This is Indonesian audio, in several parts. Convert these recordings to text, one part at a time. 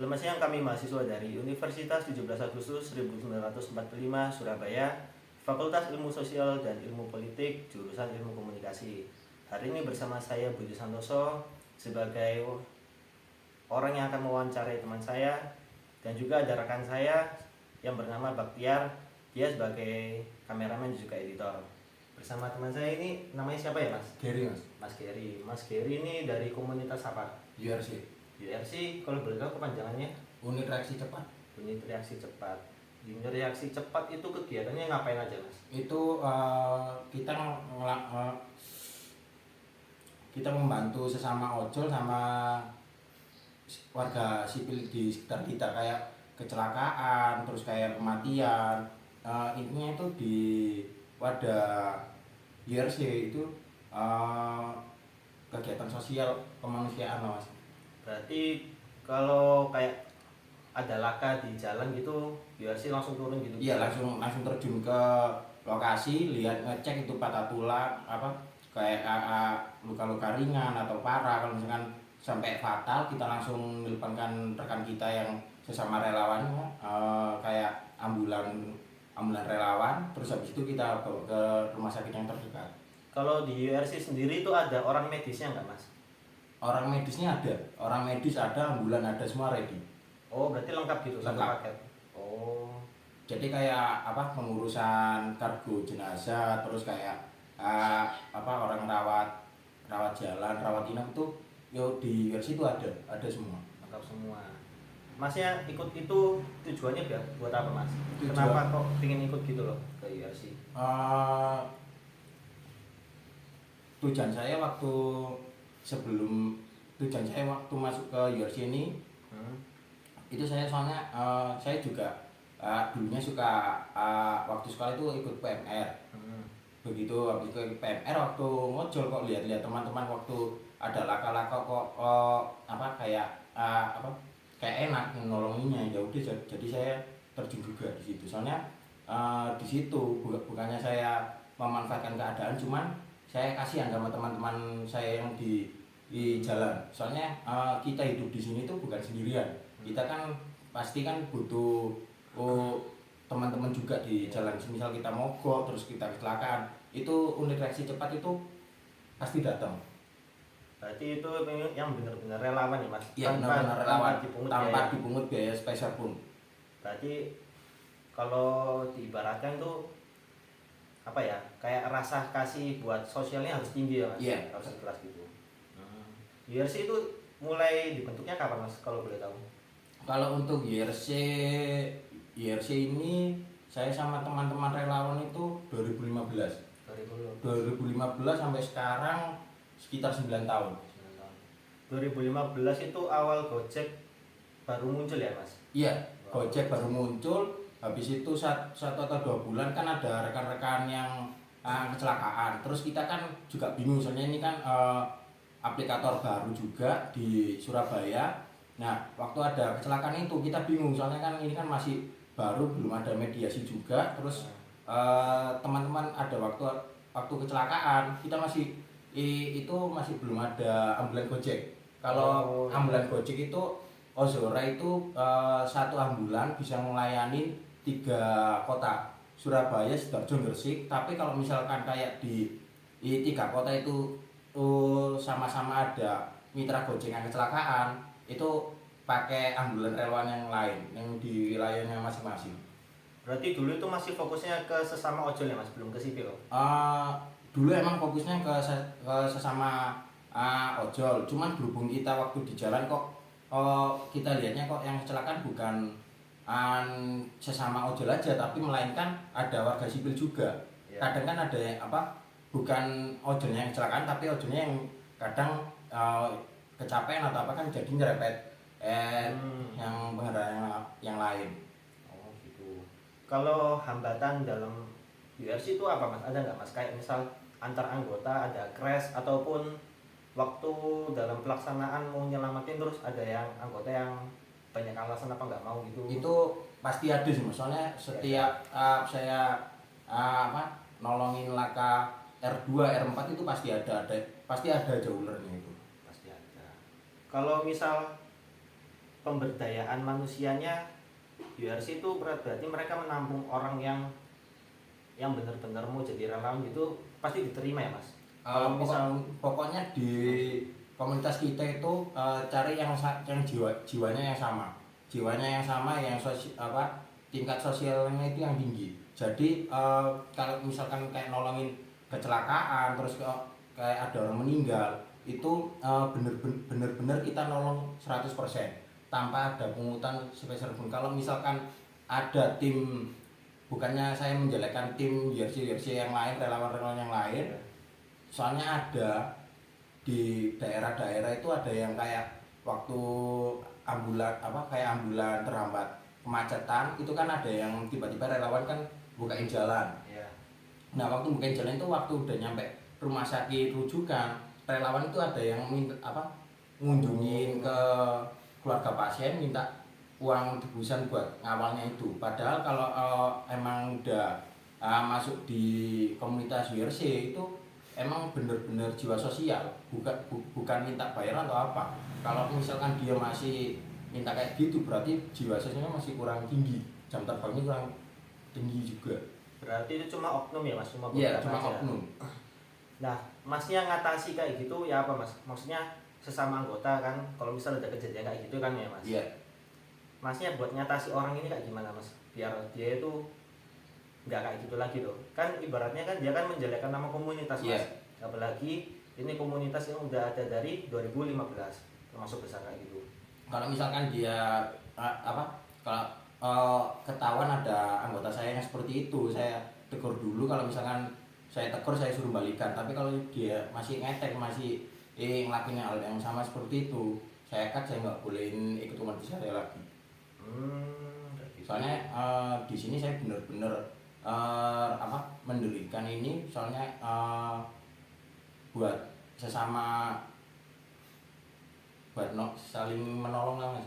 Selamat siang, kami mahasiswa dari Universitas 17 Agustus 1945 Surabaya, Fakultas Ilmu Sosial dan Ilmu Politik, jurusan Ilmu Komunikasi. Hari ini bersama saya Budi Santoso sebagai orang yang akan mewawancarai teman saya, dan juga ada rekan saya yang bernama Baktiar. Dia sebagai kameramen juga editor. Bersama teman saya ini, namanya siapa ya, Mas? Gary, Mas. Mas Gary. Mas Gary ini dari komunitas apa? URC. URC, kalau boleh tahu kepanjangannya? Unit reaksi cepat. Unit reaksi cepat. Unit reaksi cepat itu kegiatannya ngapain aja, Mas? Itu kita membantu sesama ojol sama warga sipil di sekitar kita, kayak kecelakaan, terus kayak kematian. Intinya itu di wadah URC itu kegiatan sosial kemanusiaan, Mas. Berarti kalau kayak ada laka di jalan gitu, URC langsung turun gitu? Iya, langsung terjun ke lokasi, lihat, ngecek itu patah tulang apa kayak luka-luka ringan atau parah. Kalau misalkan sampai fatal, kita langsung menelponkan rekan kita yang sesama relawan, kayak ambulan relawan. Terus habis itu kita bawa ke rumah sakit yang terdekat. Kalau di URC sendiri itu ada orang medisnya nggak, Mas? Orang medisnya ada, ambulan ada, semua ready. Oh, berarti lengkap gitu, satu Lengkap. paket. Oh, Jadi kayak pengurusan kargo jenazah, terus kayak orang rawat jalan, rawat inap itu yo di versi itu ada semua. lengkap semua. Masnya ikut itu tujuannya buat apa, Mas? Tujuan- Kenapa kok pengen ikut gitu loh ke URC? Eh, tujuan saya waktu masuk ke URC ini, Hmm. itu saya soalnya saya juga dulunya suka waktu sekolah itu ikut PMR. Hmm. Begitu habis ke PMR, waktu ngojol kok lihat-lihat teman-teman waktu ada laka-laka kok kayak enak nolonginnya, ya udah jadi saya terjun juga di situ. Soalnya di situ bukannya saya memanfaatkan keadaan, cuman saya kasihan sama teman-teman saya yang di jalan. Soalnya kita hidup di sini tuh bukan sendirian. Kita kan pasti kan butuh teman-teman juga di jalan. Misal kita mogok terus kita kecelakaan, itu unit reaksi cepat itu pasti datang. Berarti itu yang benar-benar relawan ya, Mas? Iya, benar-benar relawan, tanpa biaya. dipungut biaya spesial pun. Berarti kalau diibaratkan tuh apa ya, kayak rasa kasih buat sosialnya harus tinggi ya, Mas? Iya. Harus ikhlas gitu. URC itu mulai dibentuknya kapan, Mas, kalau boleh tahu? Kalau untuk YRC ini saya sama teman-teman relawan itu 2015 sampai sekarang sekitar 9 tahun. 2015 itu awal Gojek baru muncul ya, Mas? Iya, Gojek baru muncul. Habis itu satu atau 2 bulan kan ada rekan-rekan yang kecelakaan. Terus kita kan juga bingung, soalnya ini kan aplikator baru juga di Surabaya. Nah, waktu ada kecelakaan itu kita bingung, soalnya kan ini kan masih baru, belum ada mediasi juga. Terus teman-teman ada waktu kecelakaan, kita itu masih belum ada ambulan Gojek. Kalau ambulan Gojek itu Ozora itu satu ambulan bisa melayani 3 kota, Surabaya, Sidoarjo, Gresik. Tapi kalau misalkan kayak di 3 kota itu sama-sama ada mitra Gojek yang kecelakaan, itu pakai ambulan relawan yang lain yang di wilayahnya masing-masing. Berarti dulu itu masih fokusnya ke sesama ojol ya, Mas, belum ke sipil? Dulu emang fokusnya ke sesama ojol, cuman berhubung kita waktu di jalan kok kita lihatnya kok yang kecelakaan bukan sesama ojol aja, tapi melainkan ada warga sipil juga. Ya. Kadang kan ada bukan ojolnya yang kecelakaan, tapi ojolnya yang kadang kecapean atau apa, kan jadi nyerempet yang pengendara yang lain. Oh gitu. Kalau hambatan dalam URC itu apa, Mas? Ada nggak, Mas? Kayak misal antar anggota ada crash, ataupun waktu dalam pelaksanaan mau nyelamatin terus ada yang anggota yang banyak alasan apa nggak mau gitu? Itu pasti ada sih, Mas. Soalnya setiap saya nolongin laka R2, R4 itu pasti ada aja ulernya itu. Pasti ada. Kalau misal pemberdayaan manusianya URC itu berarti mereka menampung orang yang benar-benar mau jadi relawan gitu, pasti diterima ya mas? Kalau misal pokoknya di komunitas kita itu cari yang jiwanya yang sama yang tingkat sosialnya itu yang tinggi. Jadi kalau misalkan kayak nolongin kecelakaan terus kayak ada orang meninggal itu bener-bener kita nolong 100% tanpa ada pungutan sepeser pun. Kalau misalkan ada tim, bukannya saya menjelekkan tim jersey yang lain, relawan-relawan yang lain, soalnya ada di daerah-daerah itu ada yang kayak waktu ambulan terhambat kemacetan itu kan ada yang tiba-tiba relawan kan bukain jalan. Nah waktu bukain jalan itu waktu udah nyampe rumah sakit rujukan, relawan itu ada yang minta ngunjungin ke keluarga pasien minta uang tebusan buat ngawalnya itu. Padahal kalau emang udah masuk di komunitas URC itu emang bener-bener jiwa sosial, bukan minta bayaran atau apa. Kalau misalkan dia masih minta kayak gitu berarti jiwa sosialnya masih kurang tinggi, jam terbangnya kurang tinggi juga. Berarti itu cuma oknum ya mas? Iya, cuma oknum. Nah, masnya ngatasi kayak gitu ya apa mas? Maksudnya sesama anggota kan, kalau misalnya ada kejadian kayak gitu kan ya mas? Iya. Masnya buat ngatasi orang ini kayak gimana mas? Biar dia itu nggak kayak gitu lagi loh. Kan ibaratnya kan dia kan menjelekkan nama komunitas mas. Apalagi ini komunitas yang udah ada dari 2015, termasuk besar kayak gitu. Kalau misalkan dia kalau ketahuan ada anggota saya yang seperti itu, saya tegur dulu. Kalau misalkan saya tegur saya suruh balikan. Tapi kalau dia masih ngetek, masih ngelakuin hal yang sama seperti itu, saya saya nggak bolehin ikut komunitas saya lagi. Soalnya di sini saya benar-benar mendirikan ini soalnya buat sesama, buat saling menolong lah mas.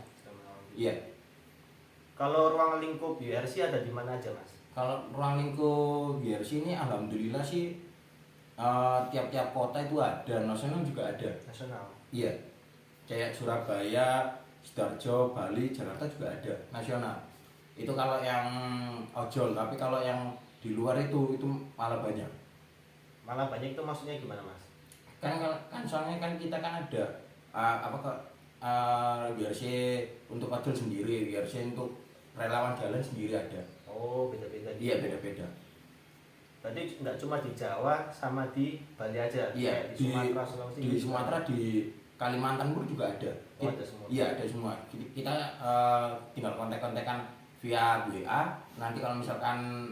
Iya. Kalau ruang lingkup URC ada di mana aja mas? Kalau ruang lingkup URC ini alhamdulillah sih tiap-tiap kota itu ada, nasional juga ada. Nasional? Iya. Kayak Surabaya, Sidoarjo, Bali, Jakarta juga ada nasional. Itu kalau yang ojol, tapi kalau yang di luar itu malah banyak. Malah banyak itu maksudnya gimana mas? Kan soalnya kan kita kan ada URC untuk ojol sendiri, URC untuk relawan jalan sendiri ada. Oh beda-beda. Iya beda-beda. Berarti nggak cuma di Jawa sama di Bali aja? Iya, di Sumatera, Sulawesi. Di Sumatera, di Kalimantan pun juga ada. Oh, ada semua. Iya ada semua. Kita tinggal kontak-kontakan via WA. Nanti kalau misalkan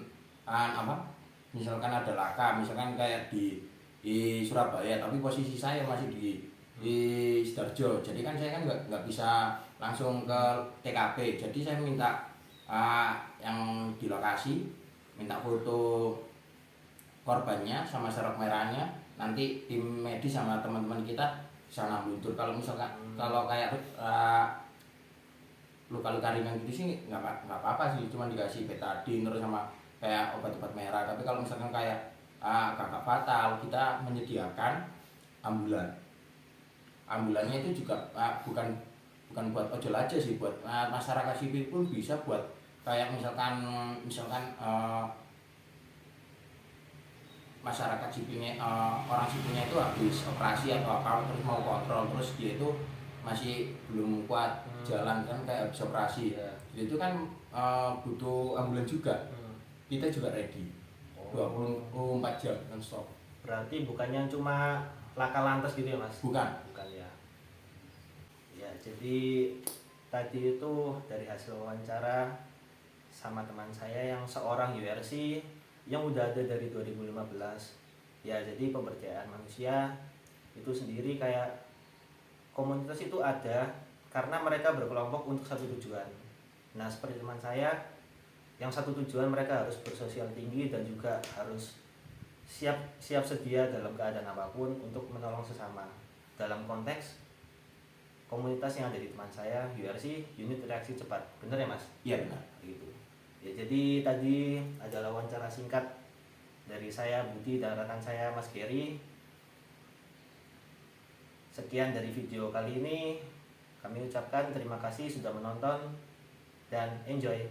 misalkan ada laka, misalkan kayak di Surabaya, tapi posisi saya masih di Sidoarjo. Jadi kan saya kan nggak bisa langsung ke TKP. Jadi saya minta yang di lokasi, minta foto korbannya sama serok merahnya. Nanti tim medis sama teman-teman kita sana luntur. Kalau misalkan kalau kayak luka-luka ringan gitu sih nggak apa-apa sih, cuma dikasih betadine terus sama kayak obat-obat merah. Tapi kalau misalkan kayak kakak fatal, kita menyediakan ambulannya itu juga bukan buat ojol aja sih, buat masyarakat sipil pun bisa, buat kayak misalkan masyarakat sipilnya, orang sipilnya itu habis operasi atau apa terus mau kontrol, terus dia itu masih belum kuat jalan kan kayak habis operasi. Jadi itu kan butuh ambulan juga. Kita juga ready 24 jam non-stop. Berarti bukannya cuma laka lantas gitu ya mas? Bukan ya. Ya jadi tadi itu dari hasil wawancara sama teman saya yang seorang URC yang udah ada dari 2015. Ya jadi pemberdayaan manusia itu sendiri kayak komunitas itu ada karena mereka berkelompok untuk satu tujuan. Nah seperti teman saya yang satu tujuan, mereka harus bersosial tinggi dan juga harus siap sedia dalam keadaan apapun untuk menolong sesama. Dalam konteks komunitas yang ada di teman saya URC, unit reaksi cepat, bener ya mas? Iya benar. Gitu. Ya jadi tadi adalah wawancara singkat dari saya Budi dan rekan saya Mas Gary. Sekian dari video kali ini. Kami ucapkan terima kasih sudah menonton dan enjoy.